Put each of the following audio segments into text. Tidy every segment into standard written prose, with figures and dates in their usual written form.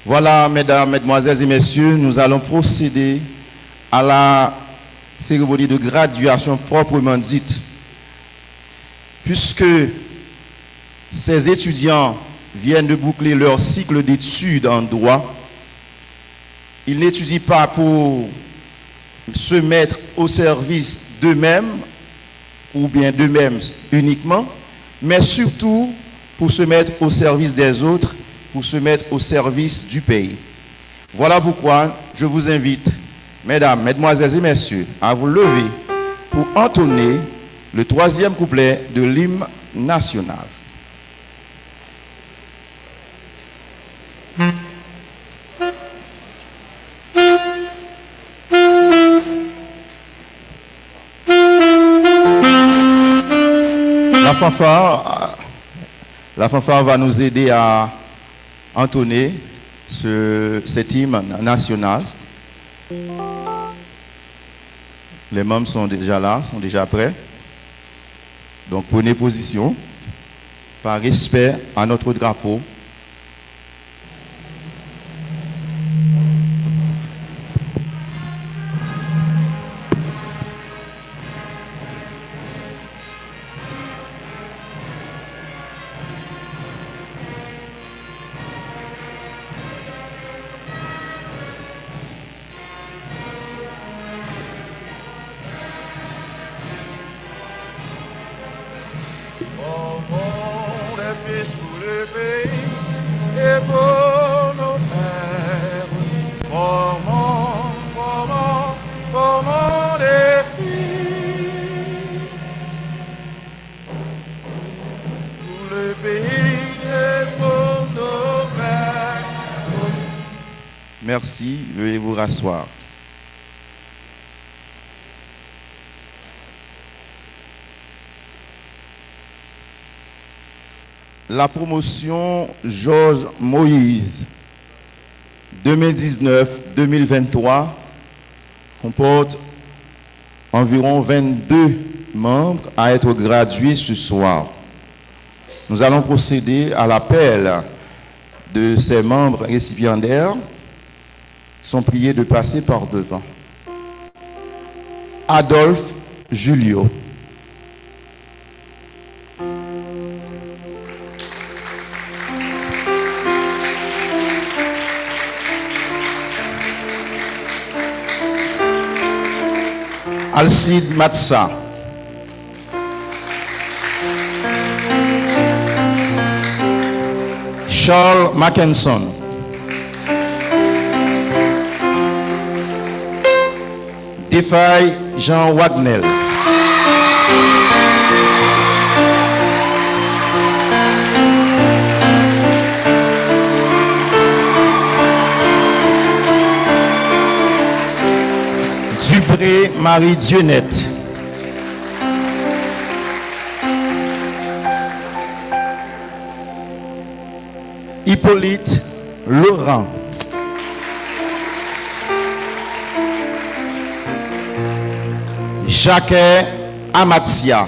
Voilà, mesdames, mesdemoiselles et messieurs, nous allons procéder à la cérémonie de graduation proprement dite. Puisque ces étudiants viennent de boucler leur cycle d'études en droit, ils n'étudient pas pour se mettre au service d'eux-mêmes ou bien d'eux-mêmes uniquement, mais surtout pour se mettre au service des autres, pour se mettre au service du pays. Voilà pourquoi je vous invite, mesdames, mesdemoiselles et messieurs, à vous lever pour entonner le troisième couplet de l'hymne national. La fanfare va nous aider à entonner cet hymne national. Les membres sont déjà là, sont déjà prêts. Donc prenez position par respect à notre drapeau. Merci, veuillez vous rasseoir. La promotion Georges Moïse 2019-2023 comporte environ 22 membres à être gradués ce soir. Nous allons procéder à l'appel de ces membres récipiendaires. Sont priés de passer par devant. Adolphe Julio. Alcide Matsa. Charles Mackinson. Défaille Jean Wagnel. Dupré Marie Dionette. Hippolyte Laurent. Jacques Amatia.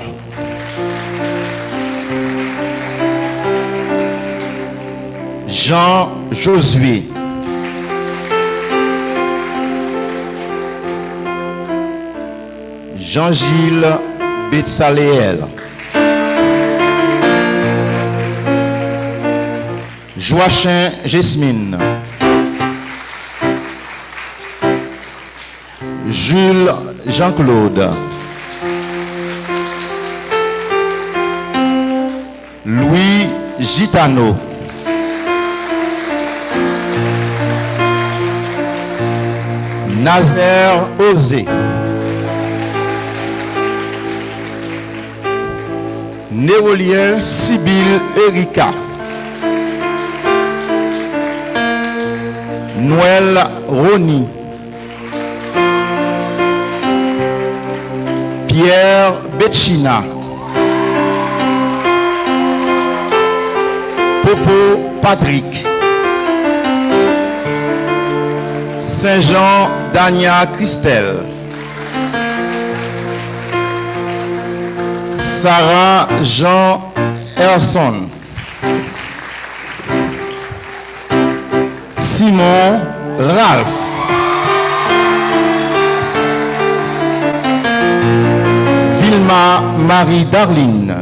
Jean Josué. Jean-Gilles Betsaléel. Joachim Jesmine. Jules Jean-Claude. Louis Gitano. Nazaire Osé. Nérolien Sibylle Erika. Noël Rony. Pierre Betchina. Popo Patrick. Saint-Jean Dania Christelle. Sarah Jean Simon Ralph. Vilma Marie Darline.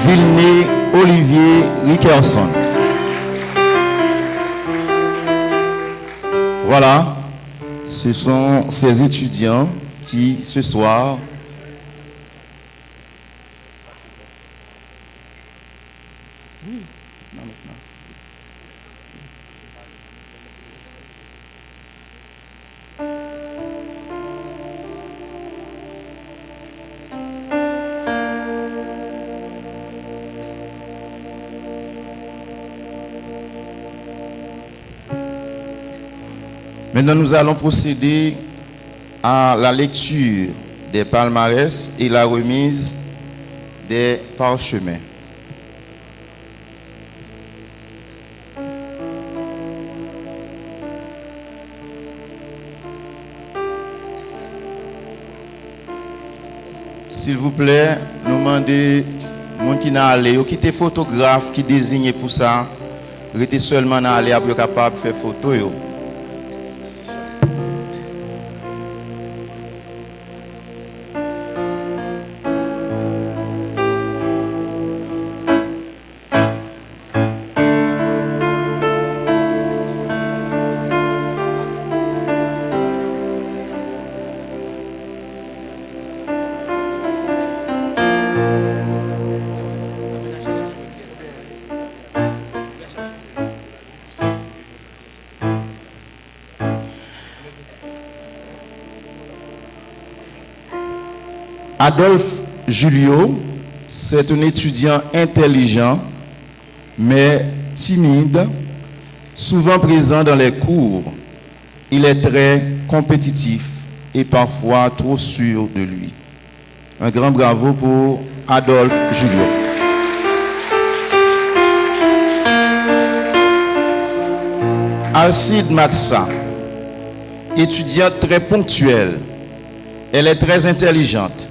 Vilné Olivier Rickerson. Voilà, ce sont ces étudiants qui, ce soir, maintenant, nous allons procéder à la lecture des palmarès et la remise des parchemins. S'il vous plaît, nous demandons gens qui n'a allé, qui était photographe, qui désigne pour ça, rester seulement dans aller pour capable de faire photo. Adolphe Julio, c'est un étudiant intelligent, mais timide, souvent présent dans les cours. Il est très compétitif et parfois trop sûr de lui. Un grand bravo pour Adolphe Julio. Alcide Matsa, étudiante très ponctuelle. Elle est très intelligente,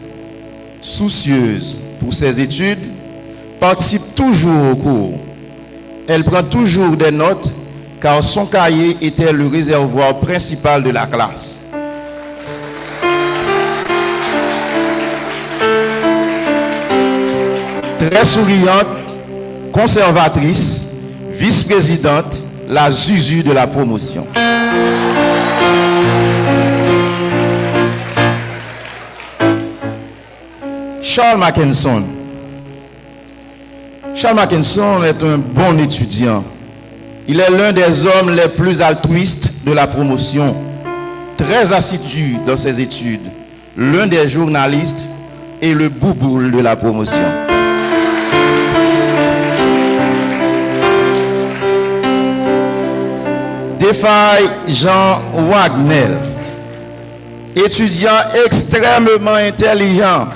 soucieuse pour ses études, participe toujours au cours. Elle prend toujours des notes car son cahier était le réservoir principal de la classe. Très souriante, conservatrice, vice-présidente, la Zuzu de la promotion. Charles Mackinson. Charles Mackinson est un bon étudiant. Il est l'un des hommes les plus altruistes de la promotion, très assidu dans ses études, l'un des journalistes et le bouboule de la promotion. Défaille Jean Wagner, étudiant extrêmement intelligent.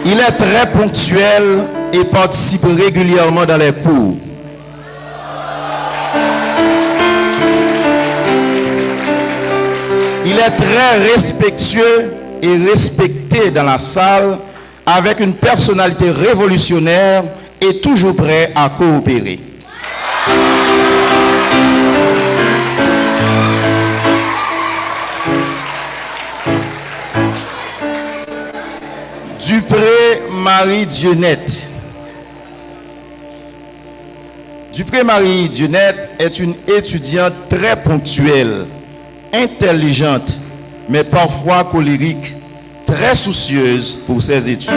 Il est très ponctuel et participe régulièrement dans les cours. Il est très respectueux et respecté dans la salle, avec une personnalité révolutionnaire et toujours prêt à coopérer. Dupré Marie Dionette. Dupré Marie Dionette est une étudiante très ponctuelle, intelligente, mais parfois colérique, très soucieuse pour ses études.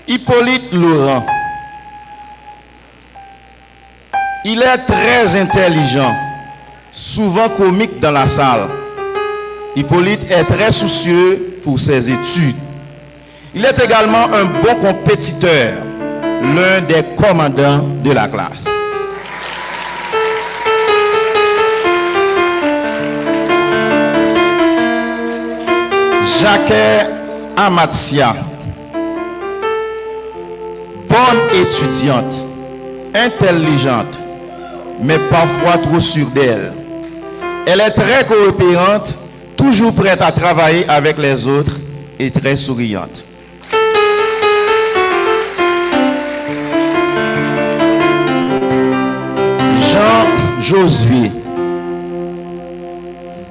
Hippolyte Laurent. Il est très intelligent, souvent comique dans la salle. Hippolyte est très soucieux pour ses études. Il est également un bon compétiteur, l'un des commandants de la classe. Jacques Amatia, bonne étudiante, intelligente, mais parfois trop sûre d'elle. Elle est très coopérante, toujours prête à travailler avec les autres et très souriante. Jean Josué,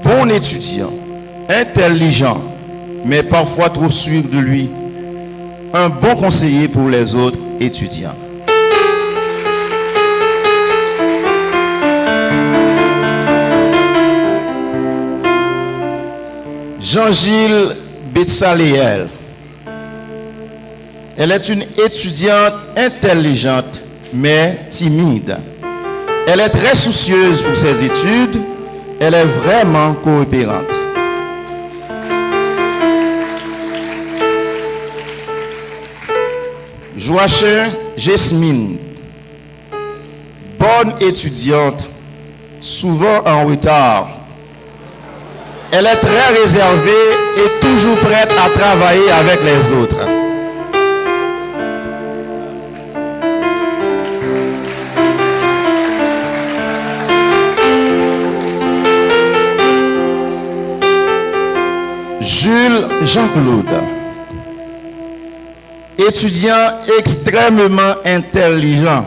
bon étudiant, intelligent, mais parfois trop sûr de lui, un bon conseiller pour les autres étudiants. Jean-Gilles Betsaléel. Elle est une étudiante intelligente, mais timide. Elle est très soucieuse pour ses études. Elle est vraiment coopérante. Joachim Jesmine. Bonne étudiante, souvent en retard. Elle est très réservée et toujours prête à travailler avec les autres. Jules Jean-Claude, étudiant extrêmement intelligent.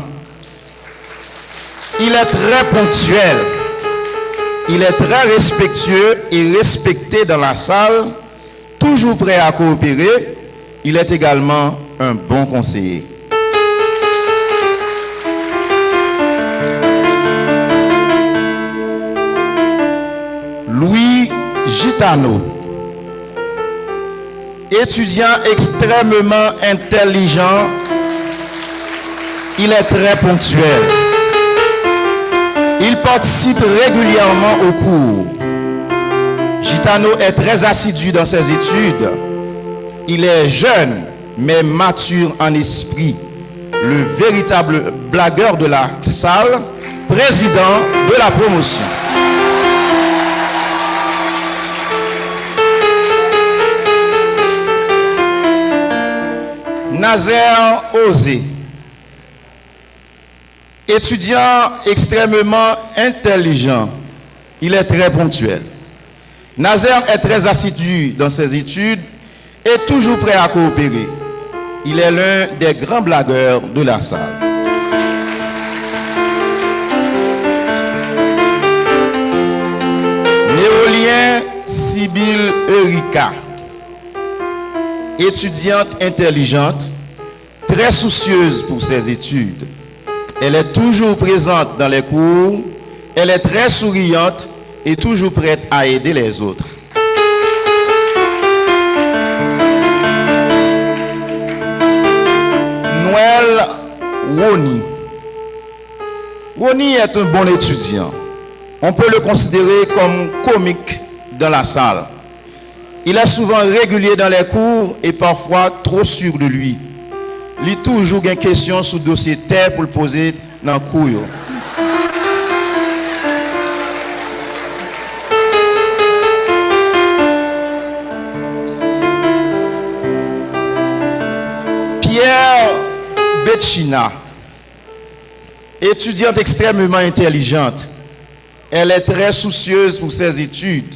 Il est très ponctuel. Il est très respectueux et respecté dans la salle, toujours prêt à coopérer. Il est également un bon conseiller. Louis Gitano, étudiant extrêmement intelligent, il est très ponctuel. Il participe régulièrement aux cours. Gitano est très assidu dans ses études. Il est jeune, mais mature en esprit. Le véritable blagueur de la salle, président de la promotion. Nazaire Osé, étudiant extrêmement intelligent, il est très ponctuel. Nazaire est très assidu dans ses études et toujours prêt à coopérer. Il est l'un des grands blagueurs de la salle. Néolien Sibylle Erika, étudiante intelligente, très soucieuse pour ses études. Elle est toujours présente dans les cours, elle est très souriante et toujours prête à aider les autres. Noël Woni. Woni est un bon étudiant. On peut le considérer comme comique dans la salle. Il est souvent régulier dans les cours et parfois trop sûr de lui. Il a toujours une question sur le dossier terre pour le poser dans le cours. Pierre Betchina, étudiante extrêmement intelligente. Elle est très soucieuse pour ses études.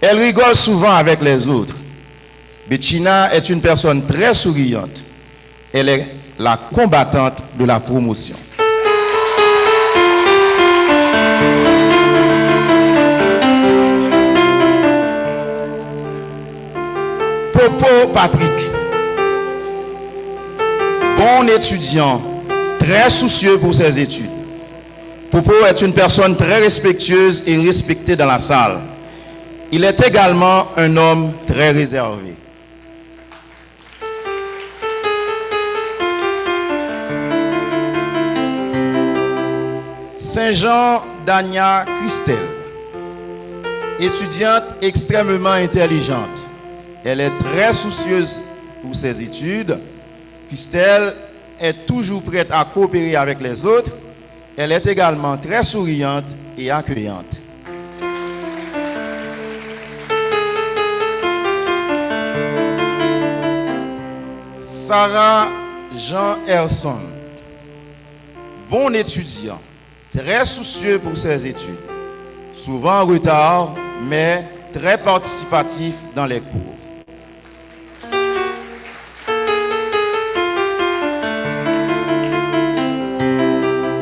Elle rigole souvent avec les autres. Betchina est une personne très souriante. Elle est la combattante de la promotion. Popo Patrick, bon étudiant, très soucieux pour ses études. Popo est une personne très respectueuse et respectée dans la salle. Il est également un homme très réservé. Saint-Jean Dania Christelle, étudiante extrêmement intelligente. Elle est très soucieuse pour ses études. Christelle est toujours prête à coopérer avec les autres. Elle est également très souriante et accueillante. Sarah Jean Erson, bon étudiant, très soucieux pour ses études, souvent en retard, mais très participatif dans les cours.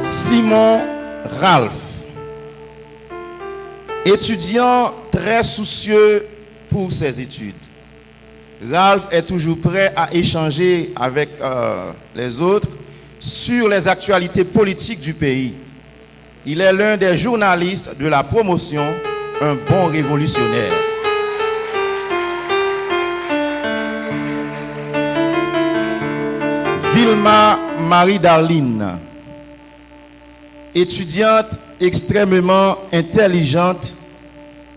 Simon Ralph, étudiant très soucieux pour ses études. Ralph est toujours prêt à échanger avec les autres sur les actualités politiques du pays. Il est l'un des journalistes de la promotion, un bon révolutionnaire. Vilma Marie-Darline, étudiante extrêmement intelligente,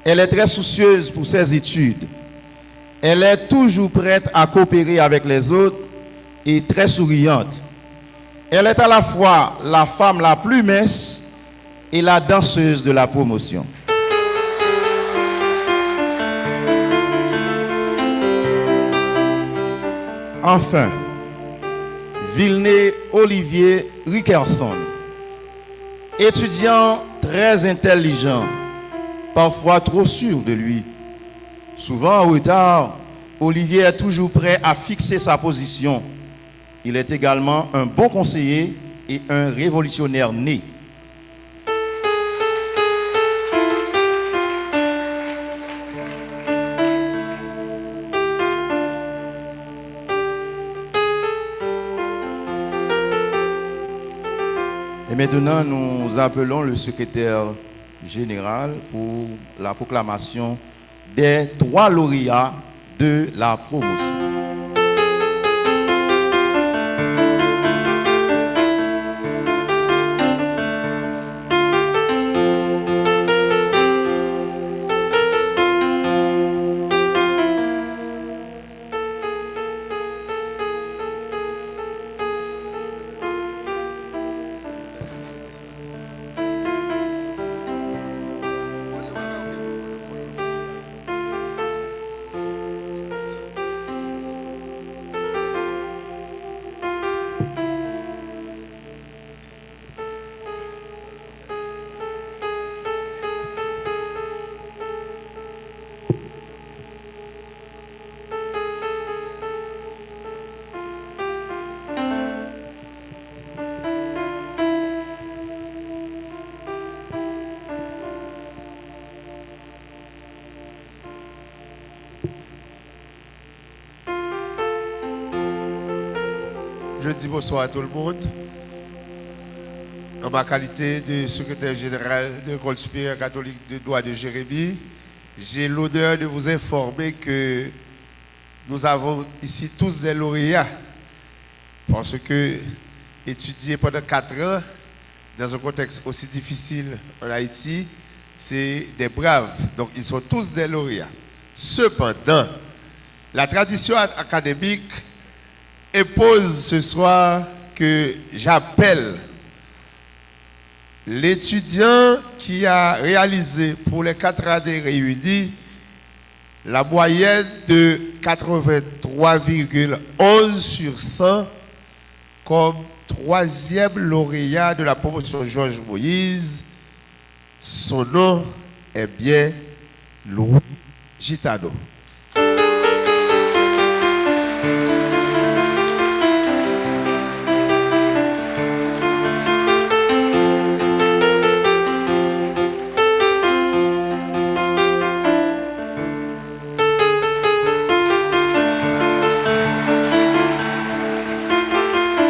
elle est très soucieuse pour ses études. Elle est toujours prête à coopérer avec les autres et très souriante. Elle est à la fois la femme la plus mince et la danseuse de la promotion. Enfin, Vilné Olivier Rickerson, étudiant très intelligent, parfois trop sûr de lui. Souvent en retard, Olivier est toujours prêt à fixer sa position. Il est également un bon conseiller et un révolutionnaire né. Et maintenant, nous appelons le secrétaire général pour la proclamation des 3 lauréats de la promotion. Je dis bonsoir à tout le monde. En ma qualité de secrétaire général de l'École supérieure catholique de droit de Jérémie, j'ai l'honneur de vous informer que nous avons ici tous des lauréats. Parce que étudier pendant 4 ans dans un contexte aussi difficile en Haïti, c'est des braves. Donc ils sont tous des lauréats. Cependant, la tradition académique impose ce soir que j'appelle l'étudiant qui a réalisé pour les 4 années réunies la moyenne de 83,11 sur 100 comme 3e lauréat de la promotion Georges Moïse. Son nom est bien Louis Gitano.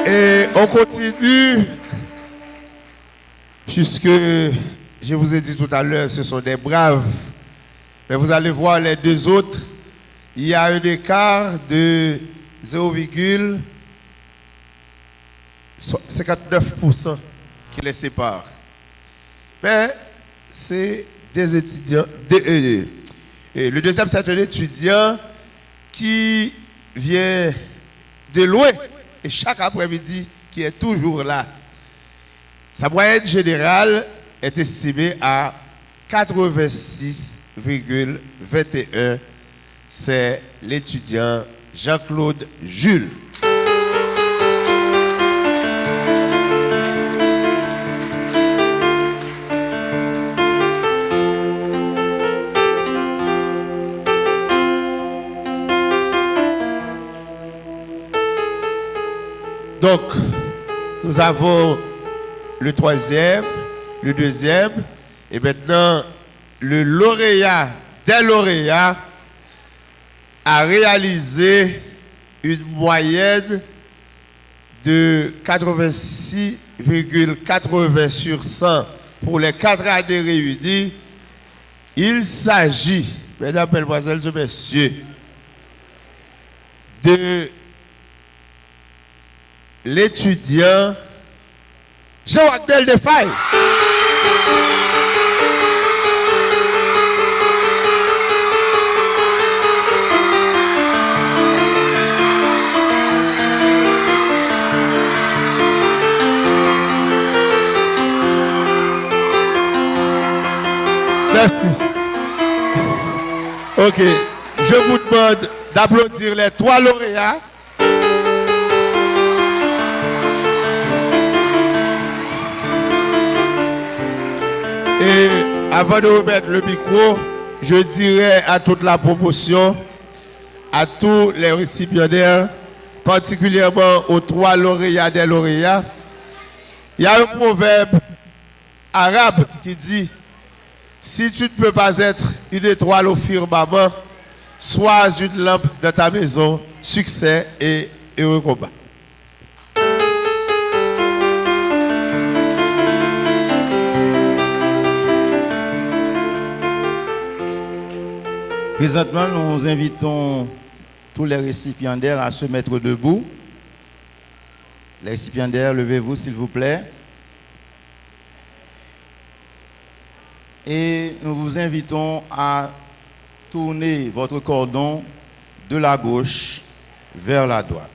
Et on continue, puisque je vous ai dit tout à l'heure, ce sont des braves. Mais vous allez voir les 2 autres, il y a un écart de 0,59% qui les sépare. Mais c'est des étudiants, le deuxième c'est un étudiant qui vient de loin. Et chaque après-midi, qui est toujours là. Sa moyenne générale est estimée à 86,21. C'est l'étudiant Jean-Claude Jules. Donc, nous avons le troisième, le deuxième, et maintenant, le lauréat des lauréats a réalisé une moyenne de 86,80 sur 100 pour les 4 années réunies. Il s'agit, mesdames, mesdemoiselles et messieurs, de l'étudiant Jean-Wagner Defaille. Merci. Ok, je vous demande d'applaudir les 3 lauréats. Et avant de remettre le micro, je dirais à toute la promotion, à tous les récipiendaires, particulièrement aux 3 lauréats des lauréats, il y a un proverbe arabe qui dit: si tu ne peux pas être une étoile au firmament, sois une lampe dans ta maison. Succès et heureux combat. Présentement, nous invitons tous les récipiendaires à se mettre debout. Les récipiendaires, levez-vous s'il vous plaît. Et nous vous invitons à tourner votre cordon de la gauche vers la droite.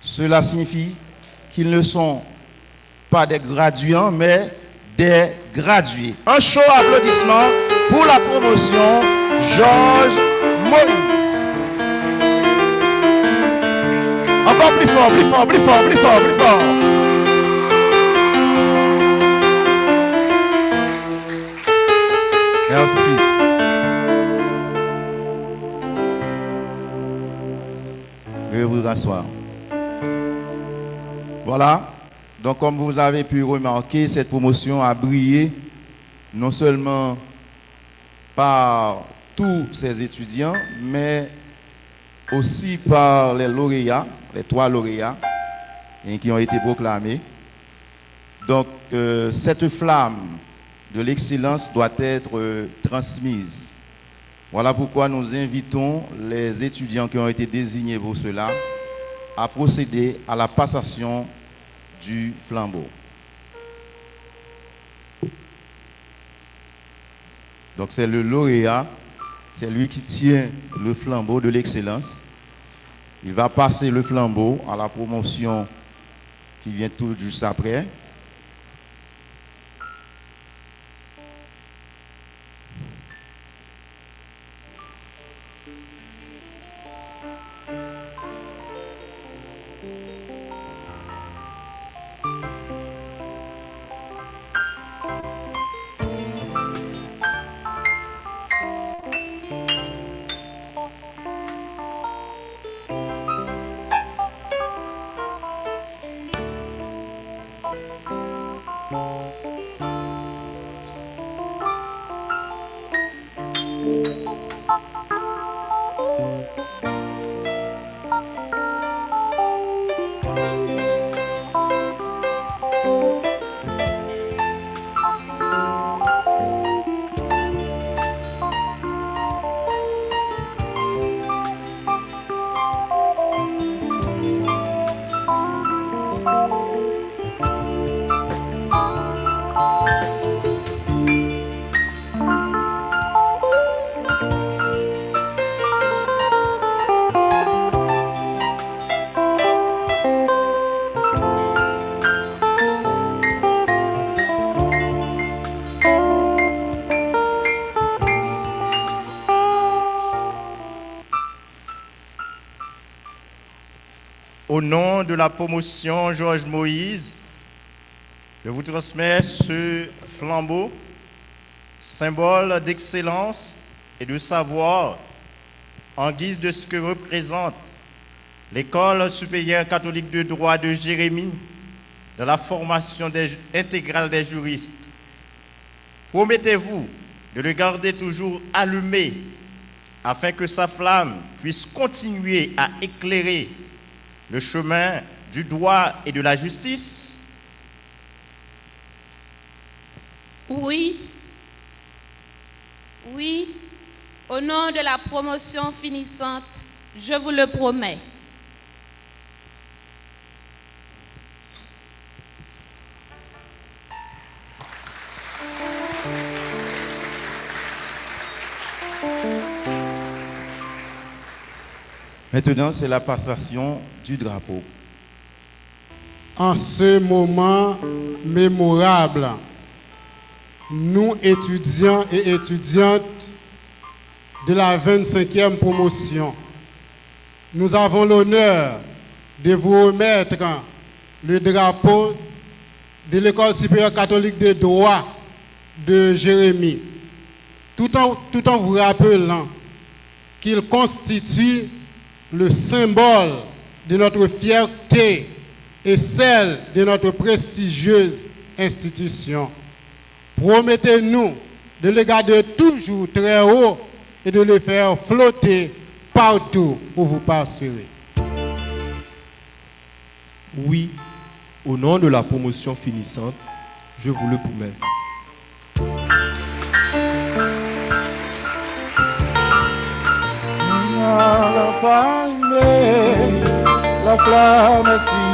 Cela signifie qu'ils ne sont pas des graduants, mais des gradués. Un chaud applaudissement pour la promotion Georges Moïse. Encore plus fort, plus fort, plus fort, plus fort, plus fort. Merci. Je vais vous rasseoir. Voilà. Donc, comme vous avez pu remarquer, cette promotion a brillé non seulement par tous ces étudiants, mais aussi par les lauréats, les 3 lauréats qui ont été proclamés. Donc, cette flamme de l'excellence doit être transmise. Voilà pourquoi nous invitons les étudiants qui ont été désignés pour cela à procéder à la passation du flambeau. Donc c'est le lauréat, c'est lui qui tient le flambeau de l'excellence. Il va passer le flambeau à la promotion qui vient tout juste après. Au nom de la promotion Georges Moïse, je vous transmets ce flambeau, symbole d'excellence et de savoir, en guise de ce que représente l'École supérieure catholique de droit de Jérémie, dans la formation intégrale des juristes. Promettez-vous de le garder toujours allumé afin que sa flamme puisse continuer à éclairer le chemin du droit et de la justice? Oui. Oui, au nom de la promotion finissante, je vous le promets. Maintenant, c'est la passation du drapeau. En ce moment mémorable, nous, étudiants et étudiantes de la 25e promotion, nous avons l'honneur de vous remettre le drapeau de l'École supérieure catholique de droit de Jérémie, tout en vous rappelant qu'il constitue le symbole de notre fierté et celle de notre prestigieuse institution. Promettez-nous de le garder toujours très haut et de le faire flotter partout où vous passerez. Oui, au nom de la promotion finissante, je vous le promets. La flamme, si